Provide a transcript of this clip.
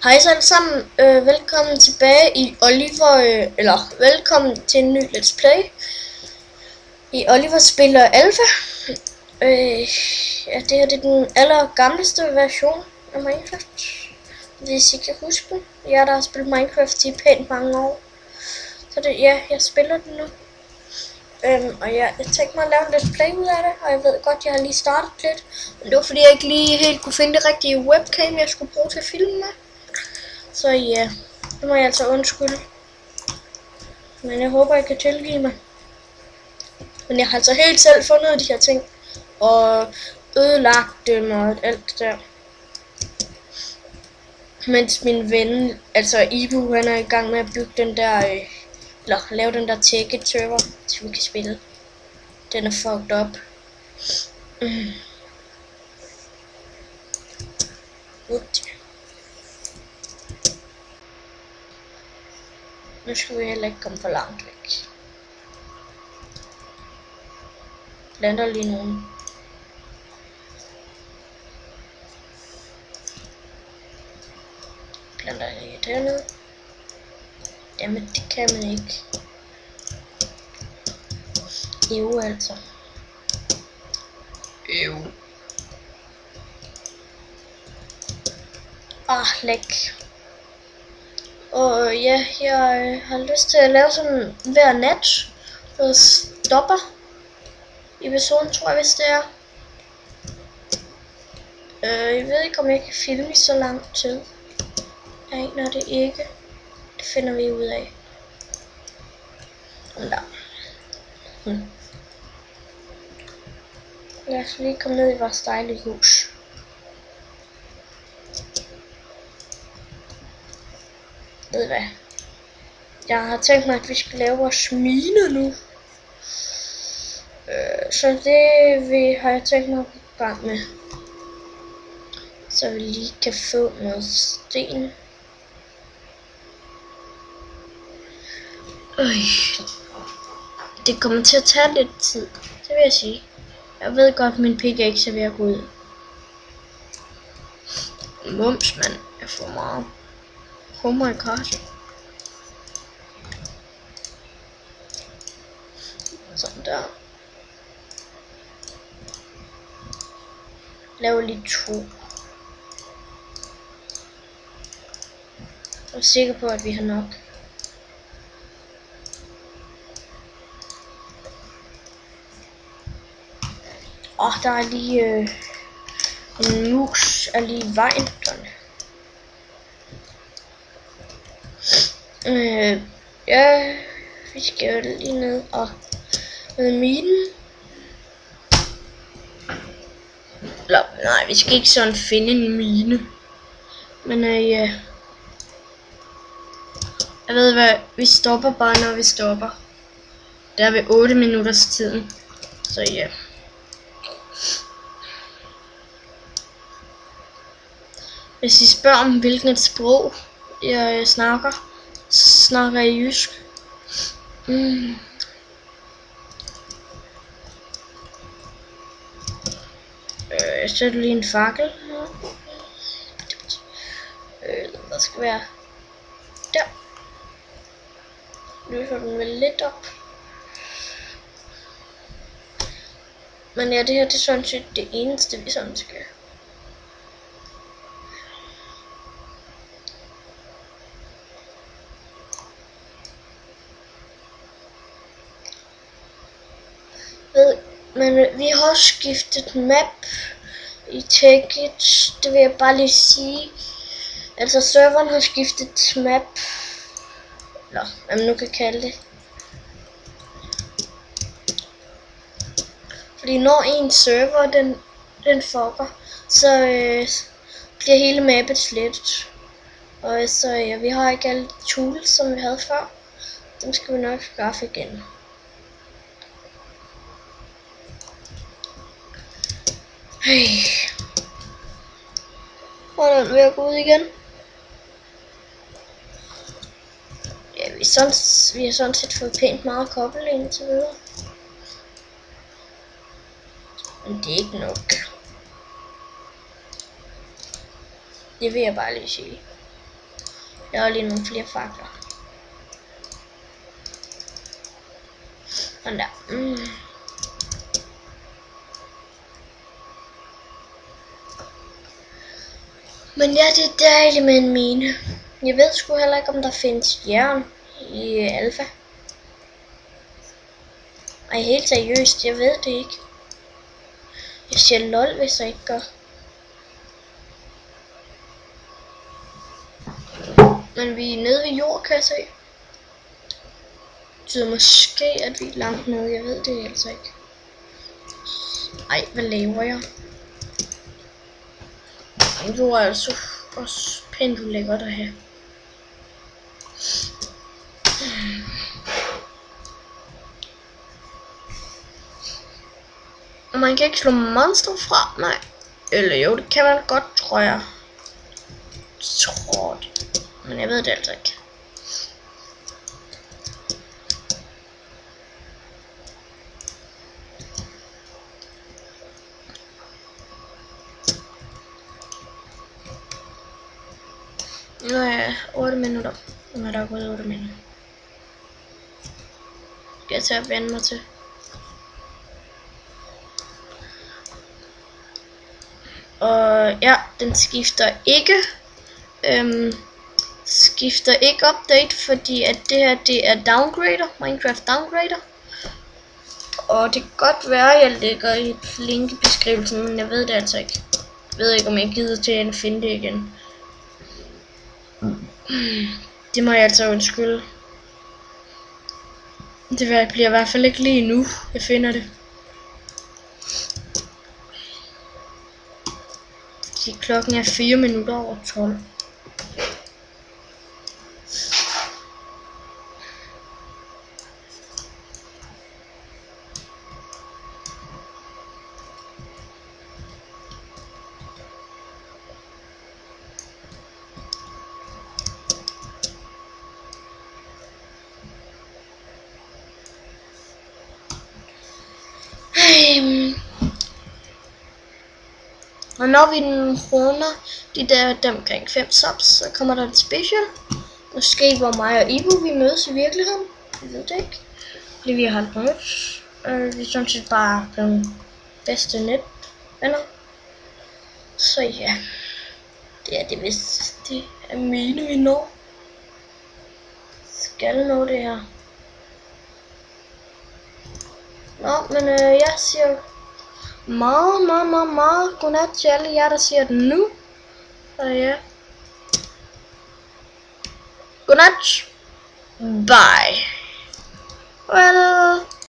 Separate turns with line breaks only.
Hej så alle sammen, velkommen tilbage i Oliver, velkommen til en ny Let's Play i Oliver spiller Alpha. Ja, det her det er den allergamleste version af Minecraft, hvis I kan huske den. Jeg der har spillet Minecraft i pænt mange år, så det, ja, jeg spiller den nu. Og ja, jeg tænkte mig at lave en Let's Play ud af det, og jeg ved godt, jeg har lige startet lidt, men det var fordi jeg ikke lige helt kunne finde det rigtige webcam, jeg skulle bruge til at filme med. Så ja, det må jeg altså undskylde. Men jeg håber, jeg kan tilgive mig. Men jeg har altså helt selv fundet de her ting. Og ødelagt dem og alt det der. Mens min ven, altså Ibu, han er i gang med at bygge den der, lave den der ticket server, så vi kan spille. Den er fucked up. Nu skal vi heller ikke komme for langt væk. Planter lige nogen. Planter lige dernede. Jamen det kan man ikke. Jo altså. Jo. Læk. Og ja, jeg har lyst til at lave sådan hver nat noget stopper episoden, tror jeg, hvis det er. Jeg ved ikke, om jeg kan filme i så lang tid. Jeg aner det ikke. Det finder vi ud af. Lad os lige komme ned i vores dejlige hus. Ved hvad? Jeg har tænkt mig, at vi skal lave vores mine nu. Så det har jeg tænkt mig at gå i gang med. Så vi lige kan få noget sten. Det kommer til at tage lidt tid, det vil jeg sige. Jeg ved godt, min pickaxe er ved at gå ud. Mums, mand. Jeg får meget. Oh my god. Sådan der. Lav lige 2. Jeg er sikker på, at vi har nok. Der er lige en mus er lige i vejen. Ja, vi skal lige ned og med minen. Nej, vi skal ikke sådan finde en mine. Men ja. Jeg ved hvad, vi stopper bare når vi stopper. Der er ved 8 minutters tiden. Så ja. Hvis I spørger om hvilket sprog jeg snakker, så snakker jeg jysk. Jeg sætter lige en fakkel. Der skal være der. Løser den vel lidt op. Men ja, det her det er sådan set det eneste vi sådan skal. Men vi har også skiftet map i Ticket, det vil jeg bare lige sige. Altså serveren har skiftet map, eller hvad man nu kan kalde det. Fordi når en server den fucker, så bliver hele mappet slettet. Og så ja, vi har ikke alle tools som vi havde før. Dem skal vi nok skaffe igen. Og den vil jeg gå ud igen. Ja, vi har sådan set fået pænt meget kobbel indtil videre. Men det er ikke nok. Det vil jeg bare lige sige. Jeg har lige nogle flere fakler. Sådan der. Men ja, det er dejligt med en mine. Jeg ved sgu heller ikke, om der findes jern i alfa. Ej, helt seriøst, jeg ved det ikke. Jeg siger lol, hvis jeg ikke gør. Men vi er nede ved jord, kan jeg se. Det betyder måske, at vi er langt nede. Jeg ved det altså ikke. Ej, hvad laver jeg? Du er altså også pænt ulækkert at have. Og man kan ikke slå monster fra, nej. Eller jo, det kan man godt, tror jeg. Tror det. Men jeg ved det altså ikke. Nu er jeg 8 minutter. Nu er der gået 8 minutter. Skal jeg tage at vende mig til. Og ja, den skifter ikke. Skifter ikke update, fordi at det her, det er downgrader. Minecraft downgrader. Og det kan godt være, at jeg lægger et link i beskrivelsen, men jeg ved det altså ikke. Jeg ved ikke, om jeg gider til at finde det igen. Det må jeg altså undskylde. Det bliver i hvert fald ikke lige nu, jeg finder det. Fordi klokken er 4 minutter over 12. Og når vi runder de der omkring 5 subs, så kommer der et special. Måske hvor mig og Ivo vi mødes i virkeligheden. Jeg ved det ikke. Fordi vi har aldrig mødt. Vi er sådan set bare blevet bedste netvenner. Så ja. Det er det vist. Det er mine vi når. Skal nå det her. Nå, men jeg siger meget godnat til alle jer, der siger det nu. Så ja. Godnat. Bye. Well.